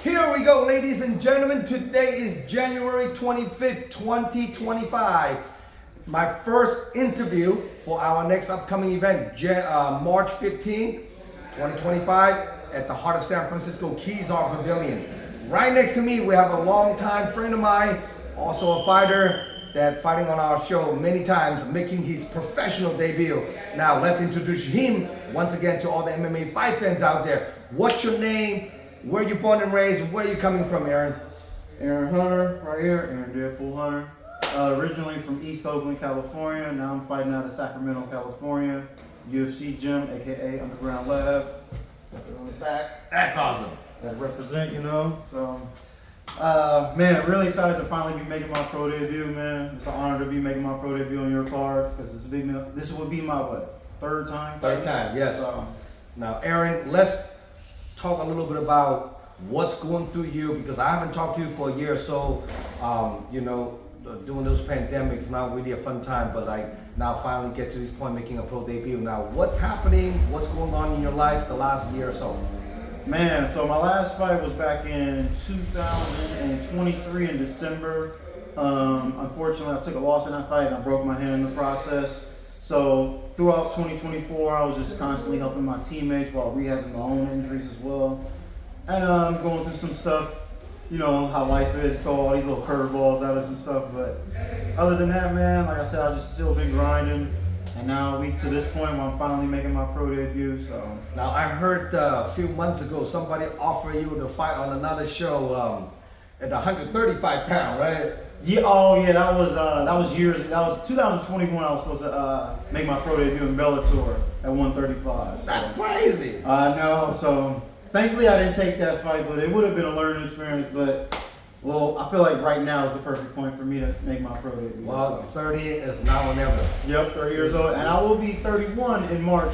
Here we go, ladies and gentlemen. Today is January 25th, 2025. My first interview for our next upcoming event, March 15, 2025, at the heart of San Francisco Keys Art Pavilion. Right next to me, we have a longtime friend of mine, also a fighter that fighting on our show many times, making his professional debut. Now, let's introduce him once again to all the MMA fight fans out there. What's your name? Where you born and raised? Where are you coming from, Erin? Erin Hunter, right here. Erin Deadpool Hunter. Originally from East Oakland, California. Now I'm fighting out of Sacramento, California. UFC gym, aka Underground Lab. On the back. That's awesome. That represent, you know. So, man, really excited to finally be making my pro debut, man. It's an honor to be making my pro debut on your card because this would be my third time. Third time, yes. So, now, Erin, let's talk a little bit about what's going through you, because I haven't talked to you for a year or so. Doing those pandemics, not really a fun time, but like now finally get to this point making a pro debut. Now, what's happening? What's going on in your life the last year or so? Man, so my last fight was back in 2023 in December. Unfortunately, I took a loss in that fight and I broke my hand in the process. So throughout 2024, I was just constantly helping my teammates while rehabbing my own injuries as well. And going through some stuff, you know, how life is, throw all these little curveballs at us and stuff. But other than that, man, like I said, I just still been grinding. And now we to this point where I'm finally making my pro debut. So now I heard a few months ago somebody offered you to fight on another show at 135 pound, right? Yeah. Oh yeah, that was years. That was 2021. I was supposed to make my pro debut in Bellator at 135. So. That's crazy. I know. So thankfully I didn't take that fight, but it would have been a learning experience. But well, I feel like right now is the perfect point for me to make my pro debut. Well, so. 30 is now or never. Yep, 30 years old, and I will be 31 in March,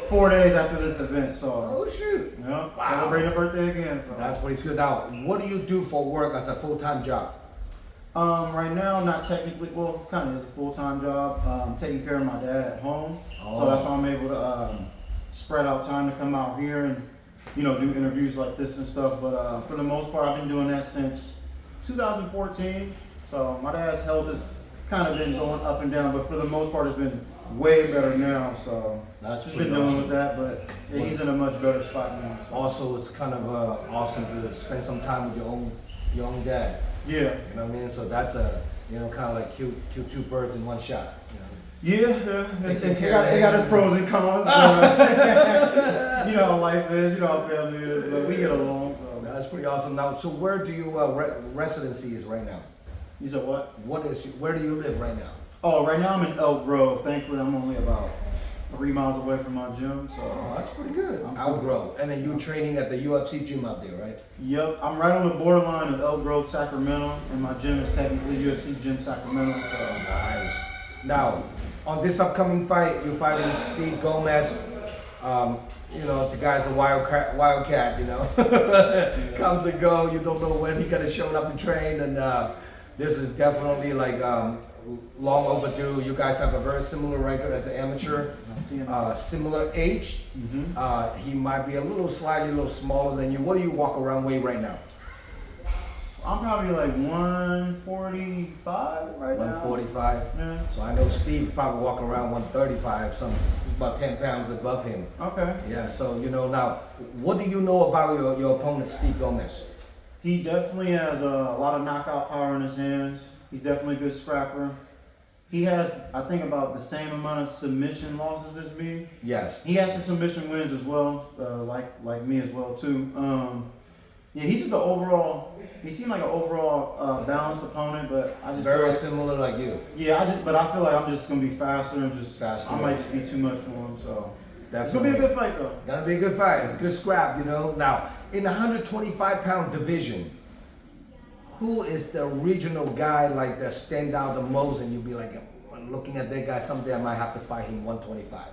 4 days after this event. So. Oh shoot! Yep. Wow. Celebrating a birthday again. So. That's pretty good. Now, what do you do for work as a full-time job? Right now, not technically, well, kind of is a full-time job. Taking care of my dad at home. So that's why I'm able to spread out time to come out here and, you know, do interviews like this and stuff. But for the most part, I've been doing that since 2014. So my dad's health has kind of been going up and down, but for the most part, it's been way better now. So That's just been dealing with that, but yeah, he's in a much better spot now. So. Also, it's kind of awesome to spend some time with your own dad. Yeah. You know what I mean? So that's kind of like kill two birds in one shot. Yeah, it got its pros and cons. You know how life is, you know how family is, but we get along. So. That's pretty awesome. Now, so where do you residency is right now? You said what? Where do you live right now? Oh, right now I'm in Elk Grove. Thankfully, I'm only about 3 miles away from my gym. So that's pretty good. Elk Grove. And then you're training at the UFC gym out there, right? Yep, I'm right on the borderline of Elk Grove, Sacramento, and my gym is technically UFC Gym Sacramento. So nice. Now, on this upcoming fight, you're fighting Steve Gomez. The guy's a wildcat, you know. Comes and go. You don't know when he gonna show up to train, and this is definitely like long overdue. You guys have a very similar record as an amateur, similar age. Mm-hmm. He might be a little smaller than you. What do you walk around weigh right now? I'm probably like 145 right now. 145? Yeah. So I know Steve's probably walking around 135, about 10 pounds above him. Okay. Yeah, so now, what do you know about your opponent, Steve Gomez? He definitely has a lot of knockout power in his hands. He's definitely a good scrapper. He has, I think, about the same amount of submission losses as me. Yes. He has some submission wins as well, like me as well too. Yeah, he's just he seemed like an overall balanced opponent, but I just very similar like you. Yeah, but I feel like I'm just gonna be faster and I might just be too much for him. So it's gonna be a good fight though. Gonna be a good fight. It's a good scrap, you know. Now, in the 125-pound division, who is the regional guy like that stand out the most, and you'll be like, when looking at that guy, someday I might have to fight him 125?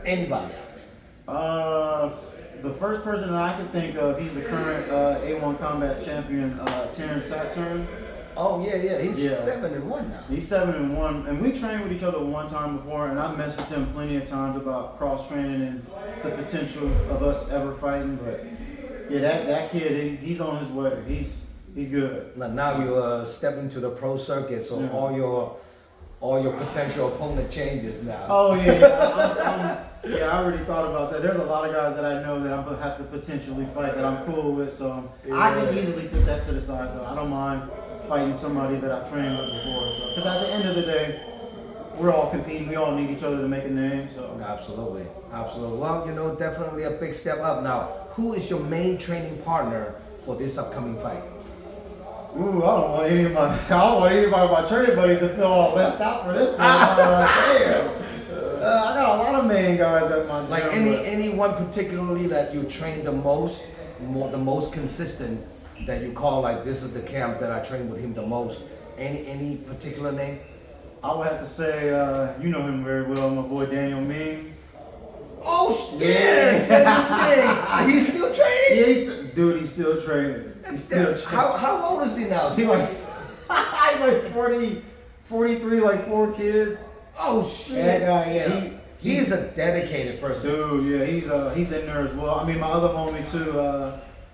Anybody out there? The first person that I can think of, he's the current A1 Combat Champion, Terrence Saturn. Oh yeah, he's 7-1 now. He's 7-1, and we trained with each other one time before, and I messaged him plenty of times about cross training and the potential of us ever fighting. But Yeah, that kid, he's on his way. He's good. Now you step into the pro circuit, so all your potential opponent changes now. Oh yeah. I already thought about that. There's a lot of guys that I know that I'm gonna have to potentially fight that I'm cool with. So I can easily put that to the side though. I don't mind fighting somebody that I trained with before. So because at the end of the day, we're all competing. We all need each other to make a name. So Absolutely. Well, definitely a big step up. Now, who is your main training partner for this upcoming fight? ooh, I don't want any of my training buddies to feel all left out for this one. Damn. I got a lot of main guys at my gym. Like anyone particularly that you train the most consistent that you call like this is the camp that I train with him the most. Any particular name? I would have to say, you know him very well, my boy Daniel Ming. Oh yeah! He's still training. Yeah, he's still training. He's still training. How old is he now? He's like 40, 43, like 4 kids. Oh shit! Yeah. He's a dedicated person. Dude, yeah, he's in there as well. I mean, my other homie too,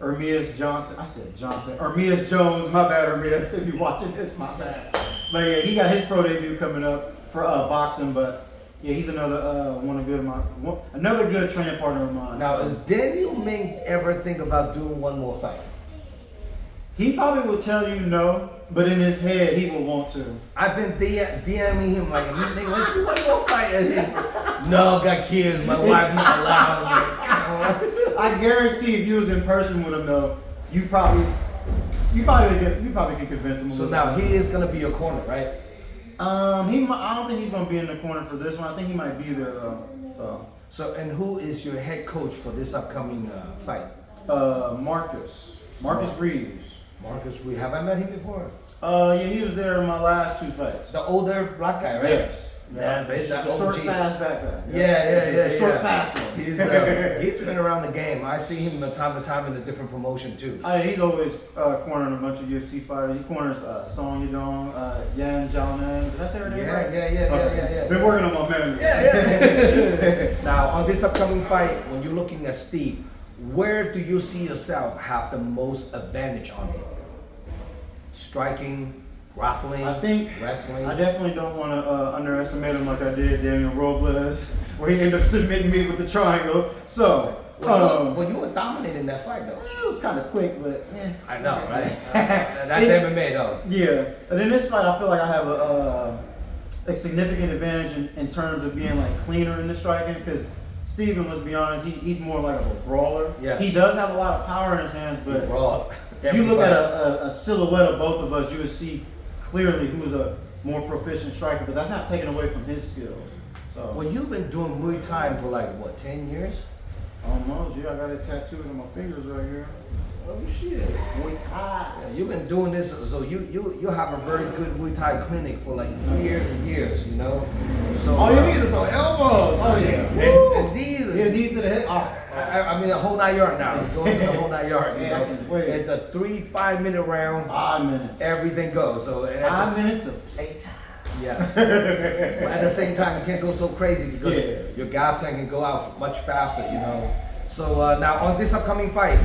Ermias Johnson. I said Johnson. Ermias Jones. My bad, Ermias. If you're watching this, my bad. But yeah, he got his pro debut coming up for boxing. But yeah, he's another another good training partner of mine. Now, does Daniel Ming ever think about doing one more fight? He probably will tell you no, but in his head he will want to. I've been DMing him like, nigga, let's do one more fight. And he's like, no, got kids. My wife not allowed. I guarantee if you was in person with him though, you probably could convince him. So now he is gonna be your corner, right? I don't think he's gonna be in the corner for this one. I think he might be there though. So and who is your head coach for this upcoming fight? Marcus Reeves. Marcus Reeves. Have I met him before? Yeah, he was there in my last 2 fights. The older black guy, right? Yes. Yeah, the that short, OG. fast back guy. Yeah. The short, fast one. He's been around the game. I see him from time to time in a different promotion too. He's always cornering a bunch of UFC fighters. He corners Zhong, Yan Jiaonan. Did I say her name right? Yeah. Been working on my memory. Yeah. Now, on this upcoming fight, when you're looking at Steve, where do you see yourself have the most advantage on him? Striking, grappling, I think wrestling. I definitely don't want to underestimate him like I did Daniel Robles, where he ended up submitting me with the triangle. So, well, you were dominating that fight though. It was kind of quick, but yeah. I know, right? That's MMA though. Yeah, and in this fight, I feel like I have a significant advantage in terms of being like cleaner in the striking because Steven, let's be honest, he's more like a brawler. Yes. He does have a lot of power in his hands, but you look at a silhouette of both of us, you would see clearly who's a more proficient striker, but that's not taken away from his skills. So. Well, you've been doing Muay Thai for like what, 10 years? Almost, yeah. I got it tattooed on my fingers right here. Oh shit. Muay Thai. Yeah, you've been doing this, so you have a very good Muay Thai clinic for like years and years, you know. So. Oh, you need to throw elbows. Oh yeah. And these. Yeah, these to the head. Oh. I mean, a whole 9 yard now. Going to the whole 9 yard. You Yeah, know? wait. It's a 3-5 minute round. 5 minutes. Everything goes. So 5 minutes of playtime. Yeah. But at the same time, you can't go so crazy because your gas tank can go out much faster, you know. So now on this upcoming fight,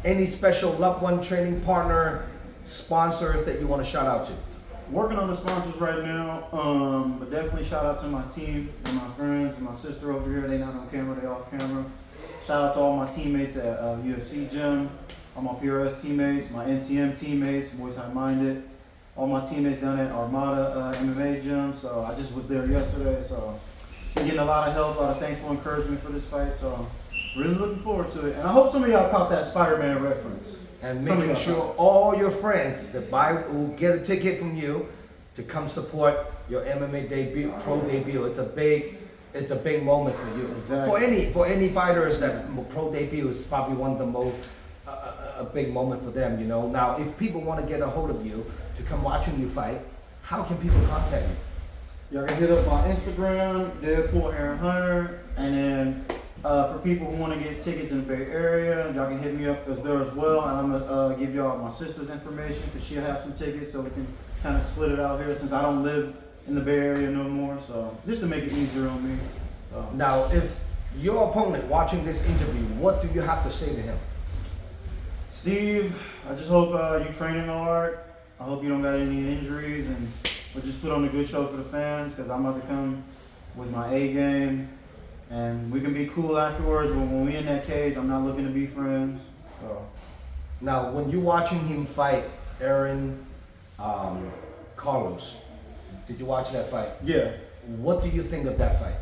any special loved one, training partner, sponsors that you want to shout out to? Working on the sponsors right now, but definitely shout out to my team and my friends and my sister over here. They not on camera, they off camera. Shout out to all my teammates at UFC Gym, all my PRS teammates, my MTM teammates, Muay Thai Minded, all my teammates down at Armada MMA Gym. So I just was there yesterday, so been getting a lot of help, a lot of thankful encouragement for this fight. So really looking forward to it. And I hope some of y'all caught that Spider-Man reference. And making sure all your friends that will get a ticket from you to come support your MMA debut, pro debut. It's a big moment for you. Exactly. For any fighters that pro debut is probably one of the most a big moment for them. You know. Now, if people want to get a hold of you to come watching you fight, how can people contact you? Y'all can hit up my Instagram, Deadpool Erin Hunter, and then. For people who want to get tickets in the Bay Area, y'all can hit me up there as well. And I'm going to give y'all my sister's information because she'll have some tickets so we can kind of split it out here since I don't live in the Bay Area no more. So just to make it easier on me. Now, if your opponent watching this interview, what do you have to say to him? Steve, I just hope you training hard. I hope you don't got any injuries, and we'll just put on a good show for the fans, because I'm about to come with my A game, and we can be cool afterwards, but when we in that cage, I'm not looking to be friends. So. Now, when you're watching him fight Erin Carlos, did you watch that fight? Yeah. What do you think of that fight?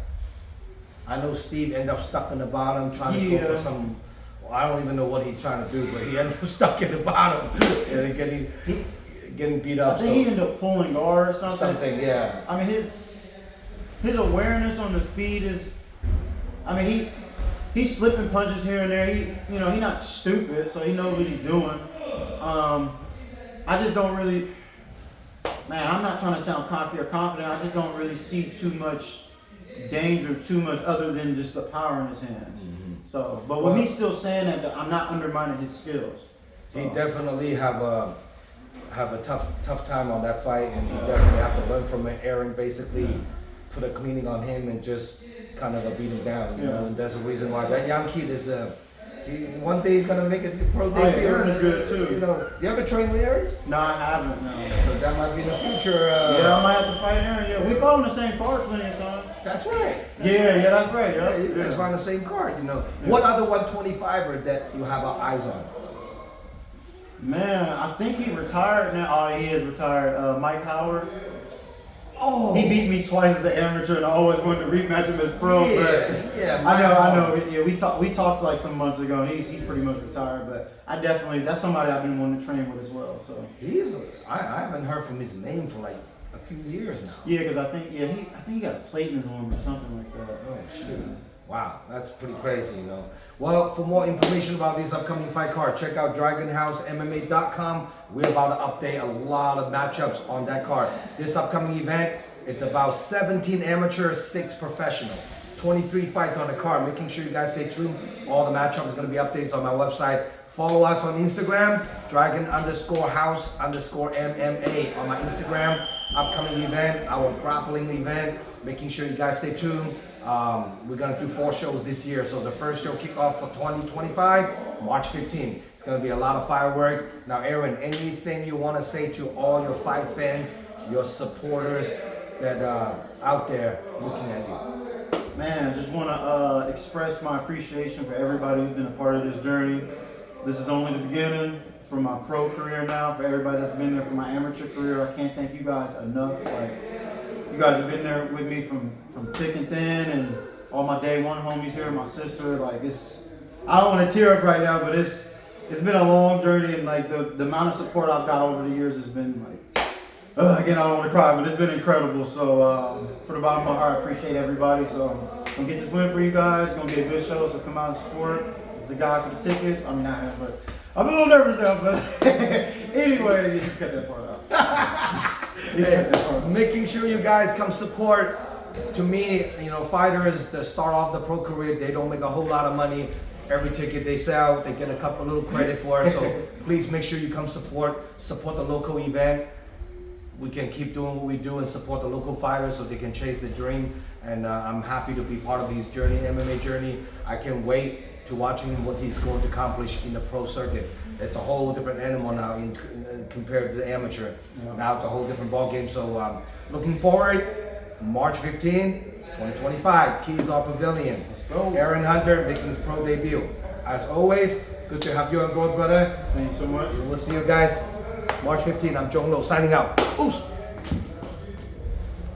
I know Steve ended up stuck in the bottom trying to go for some. Well, I don't even know what he's trying to do, but he ended up stuck in the bottom and getting beat up. I think he ended up pulling guard or something. Something, yeah. I mean, his awareness on the feet is. I mean, he's slipping punches here and there. He's not stupid, so he knows what he's doing. I just don't really. Man, I'm not trying to sound cocky or confident. I just don't really see too much danger, too much other than just the power in his hands. Mm-hmm. So, but with me still saying that, I'm not undermining his skills. So. He definitely have a tough time on that fight, and he definitely have to learn from it. Erin basically put a cleaning on him and just kind of beat him down. You know, and that's the reason why that young kid is. One day he's gonna make it to pro debut. Erin is good too. You know, you ever trained with Erin? No, I haven't. No. So that might be the future. Yeah, I might have to fight Erin. Yeah, we fought on the same card plenty of times. That's right. Yeah, that's right. Yeah, you guys find the same card. You know, what other 125er that you have our eyes on? Man, I think he retired now. Oh, he is retired. Mike Howard. Oh, he beat me twice as an amateur, and I always wanted to rematch him as pro. Yeah, I know. Yeah, we talked like some months ago, and he's pretty much retired. But that's somebody I've been wanting to train with as well. So I haven't heard from his name for like a few years now. Yeah, because I think he got a plate in his arm or something like that. Oh shoot! Wow, that's pretty crazy, you know. Well, for more information about this upcoming fight card, check out DragonHouseMMA.com. We're about to update a lot of matchups on that card. This upcoming event, it's about 17 amateur, 6 professional. 23 fights on the card. Making sure you guys stay tuned. All the matchups is going to be updated on my website. Follow us on Instagram, Dragon_House_MMA on my Instagram. Upcoming event, our grappling event. Making sure you guys stay tuned. We're gonna do 4 shows this year. So the first show kickoff for 2025, March 15th. It's gonna be a lot of fireworks. Now, Erin, anything you wanna say to all your fight fans, your supporters that out there looking at you? Man, I just wanna express my appreciation for everybody who's been a part of this journey. This is only the beginning for my pro career now. For everybody that's been there for my amateur career, I can't thank you guys enough. You guys have been there with me from thick and thin, and all my day one homies here, my sister. I don't want to tear up right now, but it's been a long journey, and the amount of support I've got over the years has been again, I don't want to cry, but it's been incredible. So for the bottom of my heart, I appreciate everybody. So I'm gonna get this win for you guys. It's gonna be a good show, so come out and support. This is the guy for the tickets. I mean, not him, but I'm a little nervous now. But anyway, you can cut that part out. Making sure you guys come support. To me, fighters that start off the pro career, they don't make a whole lot of money. Every ticket they sell, they get a little credit for it. So please make sure you come support the local event. We can keep doing what we do and support the local fighters so they can chase their dream. And I'm happy to be part of his journey, MMA journey. I can't wait to watching him what he's going to accomplish in the pro circuit. It's a whole different animal now compared to the amateur. Yeah. Now it's a whole different ball game. So looking forward, March 15, 2025, Keysar Pavilion. Let's go. Erin Hunter making his pro debut. As always, good to have you on board, brother. Thank you so much. We'll see you guys March 15. I'm Zhong signing out. Oops.